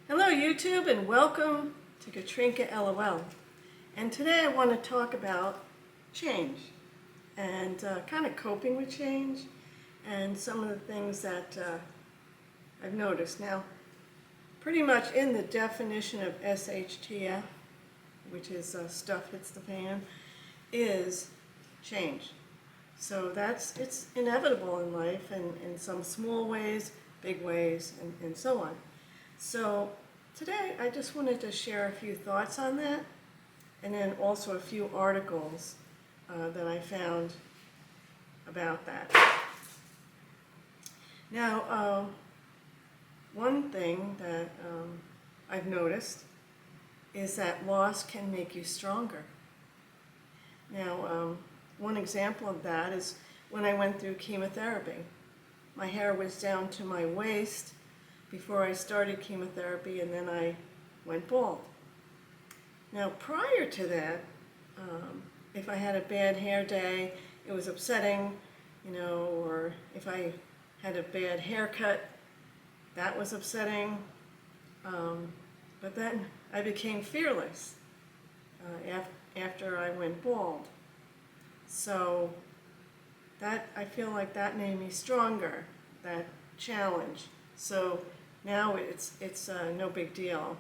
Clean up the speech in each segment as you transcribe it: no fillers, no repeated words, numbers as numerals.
Hello YouTube and welcome to Katrinka LOL. And today I want to talk about change and kind of coping with change and some of the things that I've noticed. Now, pretty much in the definition of SHTF, which is stuff hits the fan, is change. So it's inevitable in life and in some small ways, big ways, and so on. So today I just wanted to share a few thoughts on that, and then also a few articles that I found about that. Now, one thing that I've noticed is that loss can make you stronger. Now, one example of that is when I went through chemotherapy. My hair was down to my waist before I started chemotherapy, and then I went bald. Now, prior to that, if I had a bad hair day, it was upsetting, or if I had a bad haircut, that was upsetting. But then I became fearless after I went bald. So I feel like that made me stronger, that challenge. So now it's no big deal,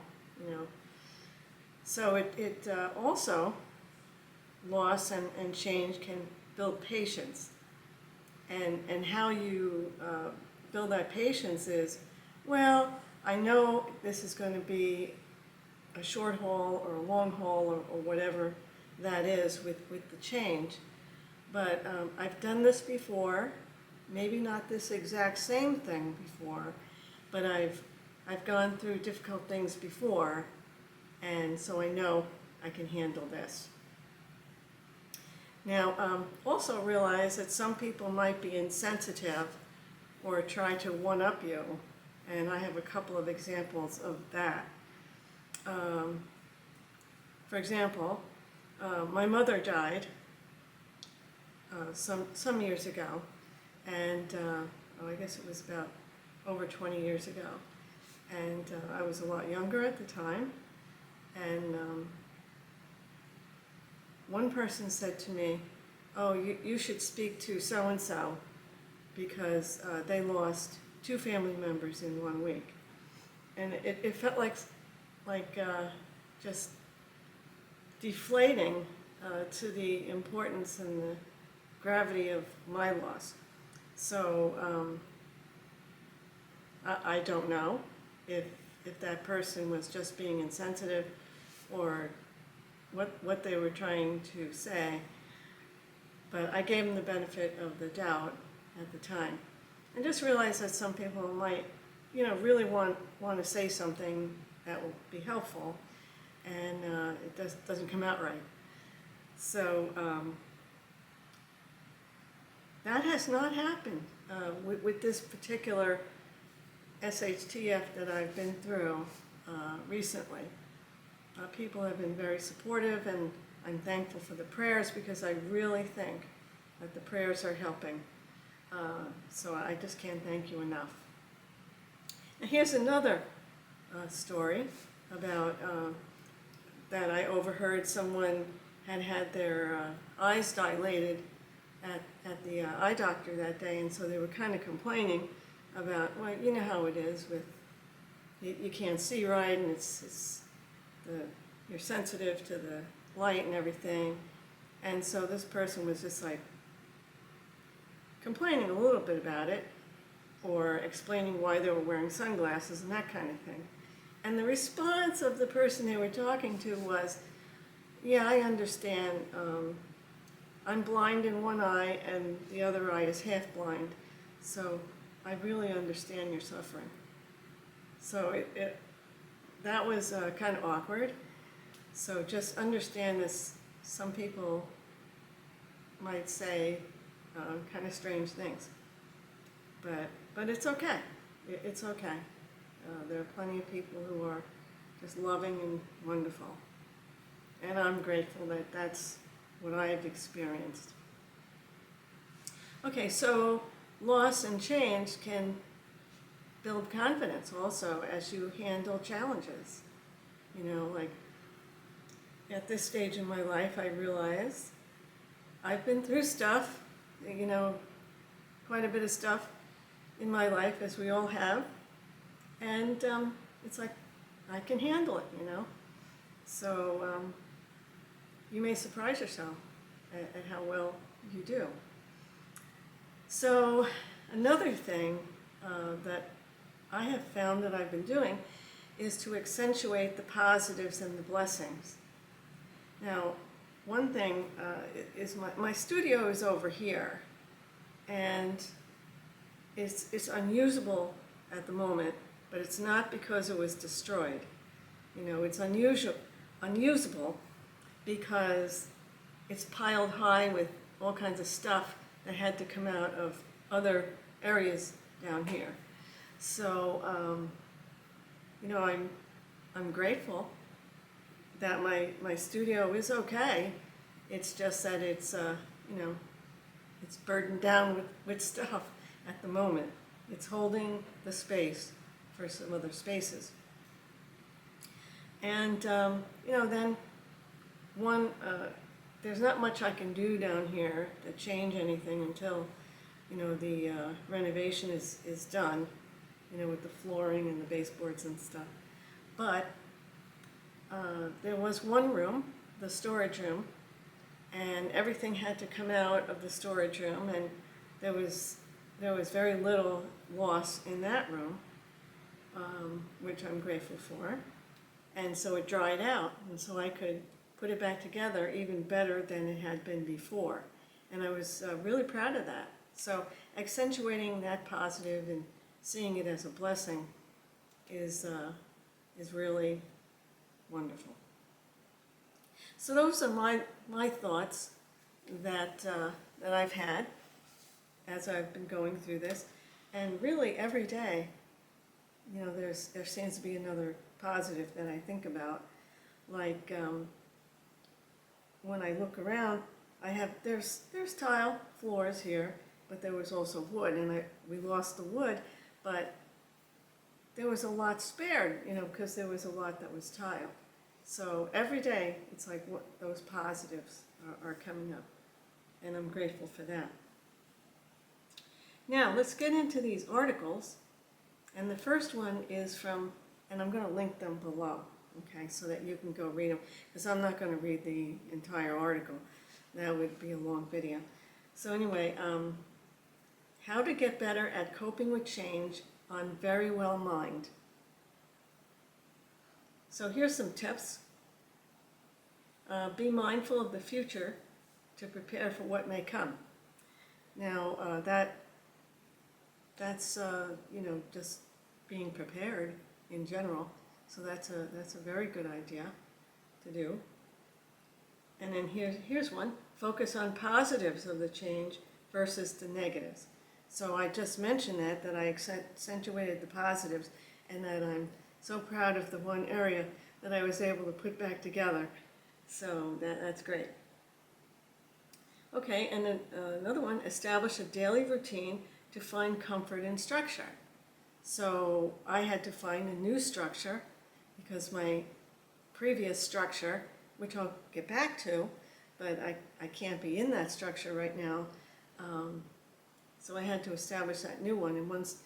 So it also, loss and change can build patience. And how you build that patience is, well, I know this is going to be a short haul or a long haul or whatever that is with the change. But I've done this before, maybe not this exact same thing before, but I've gone through difficult things before, and so I know I can handle this. Now, also realize that some people might be insensitive or try to one-up you, and I have a couple of examples of that. For example, my mother died some years ago, and I guess it was about over 20 years ago. And I was a lot younger at the time, and one person said to me, "Oh, you should speak to so-and-so because they lost 2 family members in 1 week." And it felt like just deflating to the importance and the gravity of my loss. So I don't know if that person was just being insensitive or what they were trying to say, but I gave them the benefit of the doubt at the time. And just realized that some people might, really want to say something that will be helpful, and it doesn't come out right. So that has not happened with this particular SHTF that I've been through recently. People have been very supportive, and I'm thankful for the prayers because I really think that the prayers are helping. So I just can't thank you enough. And here's another story about that I overheard. Someone had their eyes dilated at the eye doctor that day, and so they were kind of complaining about, well, you know how it is with, you can't see right, and you're sensitive to the light and everything. And so this person was just like complaining a little bit about it, or explaining why they were wearing sunglasses and that kind of thing. And the response of the person they were talking to was, "Yeah, I understand. I'm blind in one eye and the other eye is half blind, so I really understand your suffering." So that was kind of awkward. So just understand this. Some people might say kind of strange things, but it's okay. It's okay. There are plenty of people who are just loving and wonderful, and I'm grateful that that's what I have experienced. Okay, so loss and change can build confidence also as you handle challenges. You know, like at this stage in my life, I realize I've been through stuff, you know, quite a bit of stuff in my life, as we all have, and it's like I can handle it, you know. So you may surprise yourself at how well you do. So another thing that I have found that I've been doing is to accentuate the positives and the blessings. Now, one thing is my studio is over here, and it's unusable at the moment, but it's not because it was destroyed. You know, it's unusable because it's piled high with all kinds of stuff that had to come out of other areas down here. So, you know, I'm grateful that my studio is okay. It's just that it's, you know, it's burdened down with stuff at the moment. It's holding the space for some other spaces. And, you know, then there's not much I can do down here to change anything until, you know, the renovation is done, you know, with the flooring and the baseboards and stuff. But there was one room, the storage room, and everything had to come out of the storage room, and there was very little loss in that room, which I'm grateful for. And so it dried out, and so I could put it back together even better than it had been before. And I was really proud of that. So accentuating that positive and seeing it as a blessing is really wonderful. So those are my thoughts that I've had as I've been going through this. And really every day, you know, there seems to be another positive that I think about. Like when I look around, there's tile floors here, but there was also wood, and we lost the wood, but there was a lot spared, you know, because there was a lot that was tile. So every day, it's like those positives are coming up, and I'm grateful for that. Now, let's get into these articles, and the first one is from, and I'm going to link them below, okay, so that you can go read them, because I'm not going to read the entire article. That would be a long video. So anyway, how to get better at coping with change on Verywell Mind. So here's some tips. Be mindful of the future to prepare for what may come. Now, that's you know, just being prepared in general. So that's a very good idea to do. And then here's one. Focus on positives of the change versus the negatives. So I just mentioned that I accentuated the positives, and that I'm so proud of the one area that I was able to put back together. So that's great. Okay, and then another one, establish a daily routine to find comfort in structure. So I had to find a new structure because my previous structure, which I'll get back to, but I can't be in that structure right now. So I had to establish that new one, and once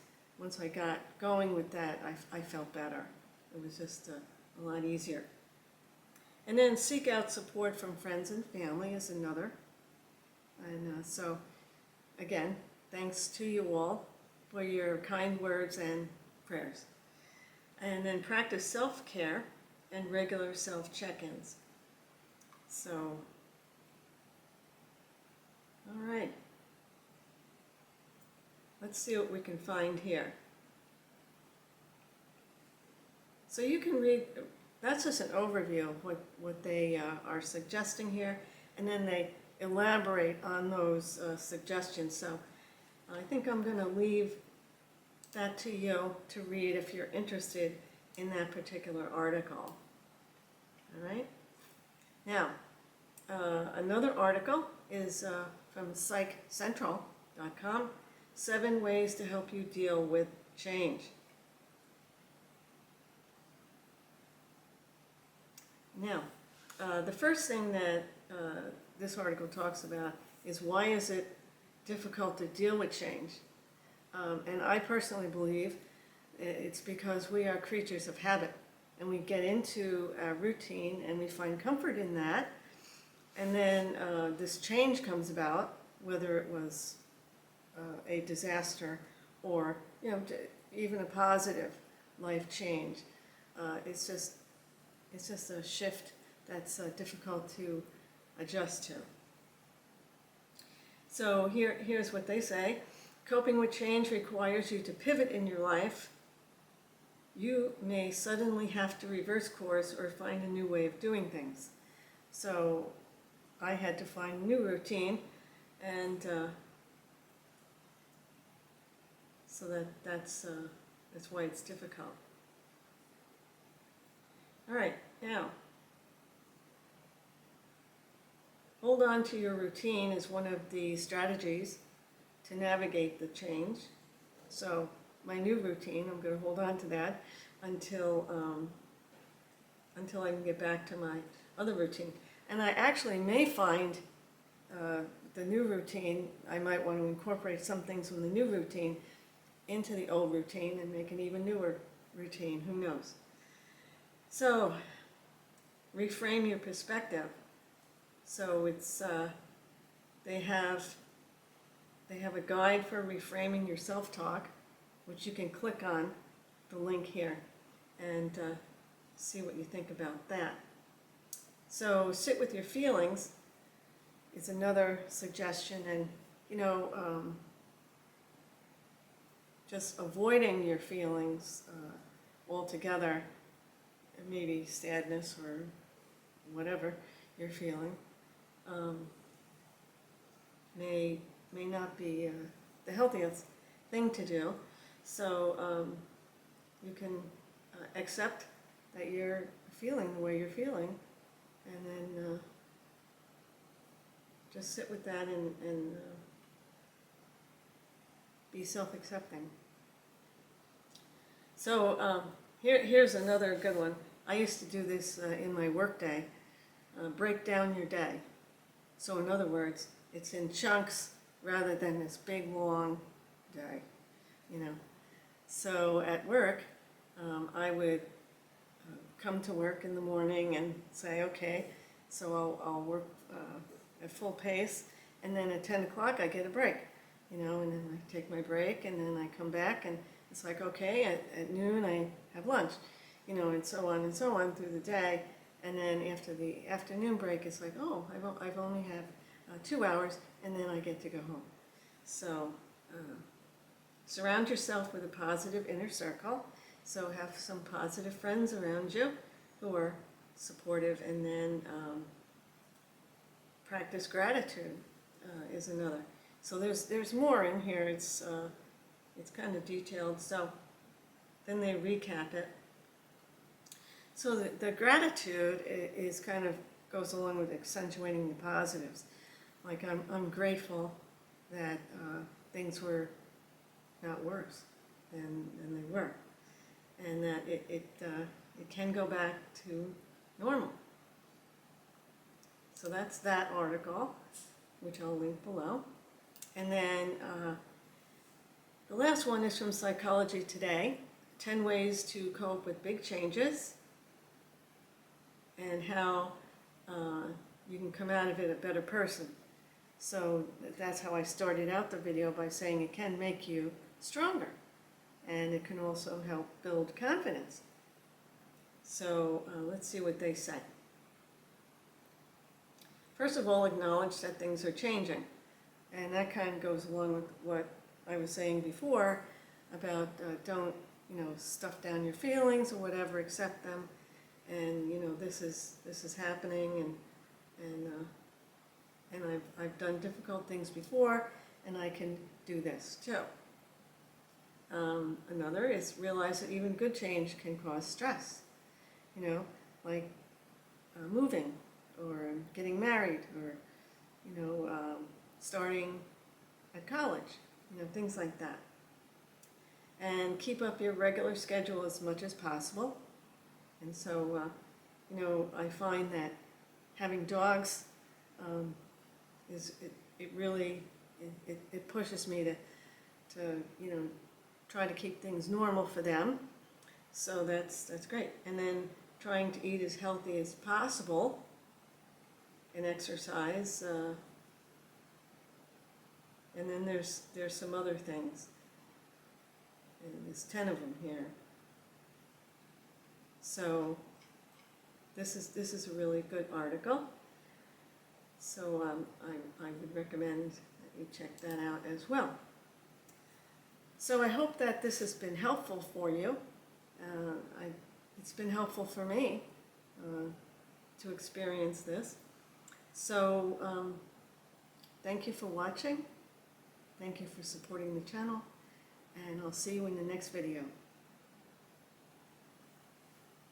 I got going with that, I felt better. It was just a lot easier. And then seek out support from friends and family is another. And so, again, thanks to you all for your kind words and prayers. And then practice self-care and regular self-check-ins. So, all right. Let's see what we can find here. So you can read, that's just an overview of what they are suggesting here, and then they elaborate on those suggestions. So I think I'm going to leave that to you to read if you're interested in that particular article. All right? Now, another article is from PsychCentral.com, 7 ways to help you deal with change. Now, the first thing that this article talks about is why is it difficult to deal with change? And I personally believe it's because we are creatures of habit, and we get into a routine and we find comfort in that, and then this change comes about, whether it was a disaster or even a positive life change. It's just a shift that's difficult to adjust to. So here's what they say. Coping with change requires you to pivot in your life. You may suddenly have to reverse course or find a new way of doing things. So I had to find a new routine, and so that's why it's difficult. All right, now, hold on to your routine is one of the strategies to navigate the change. So my new routine, I'm going to hold on to that until I can get back to my other routine. And I actually may find the new routine, I might want to incorporate some things from the new routine into the old routine and make an even newer routine, who knows. So, reframe your perspective. So it's, they have a guide for reframing your self-talk, which you can click on the link here and see what you think about that. So sit with your feelings is another suggestion, and just avoiding your feelings altogether, maybe sadness or whatever you're feeling, may not be the healthiest thing to do. So you can accept that you're feeling the way you're feeling, and then just sit with that and be self-accepting. So here's another good one. I used to do this in my workday. Break down your day. So in other words, it's in chunks rather than this big long day, So at work, I would come to work in the morning and say, okay, so I'll work at full pace, and then at 10 o'clock I get a break, and then I take my break, and then I come back, and it's like, okay, at noon I have lunch, and so on through the day. And then after the afternoon break, it's like, oh, I've only have 2 hours, and then I get to go home. So surround yourself with a positive inner circle. So have some positive friends around you who are supportive, and then practice gratitude is another. So there's more in here. It's kind of detailed. So then they recap it. So the gratitude is kind of goes along with accentuating the positives. Like I'm grateful that things were not worse than they were, and that it can go back to normal. So that's that article, which I'll link below. And then the last one is from Psychology Today, 10 Ways to Cope with Big Changes, and how you can come out of it a better person. So that's how I started out the video, by saying it can make you stronger, and it can also help build confidence. So let's see what they say. First of all, acknowledge that things are changing, and that kind of goes along with what I was saying before about don't stuff down your feelings or whatever, accept them, and this is happening, and I've done difficult things before, and I can do this too. Another is realize that even good change can cause stress, like moving or getting married or starting at college, things like that. And keep up your regular schedule as much as possible. And so, you know, I find that having dogs it really, it pushes me to, you know, try to keep things normal for them. So that's great. And then trying to eat as healthy as possible and exercise. And then there's some other things. And there's 10 of them here. So this is a really good article. So I would recommend that you check that out as well. So I hope that this has been helpful for you. It's been helpful for me to experience this. So thank you for watching. Thank you for supporting the channel. And I'll see you in the next video.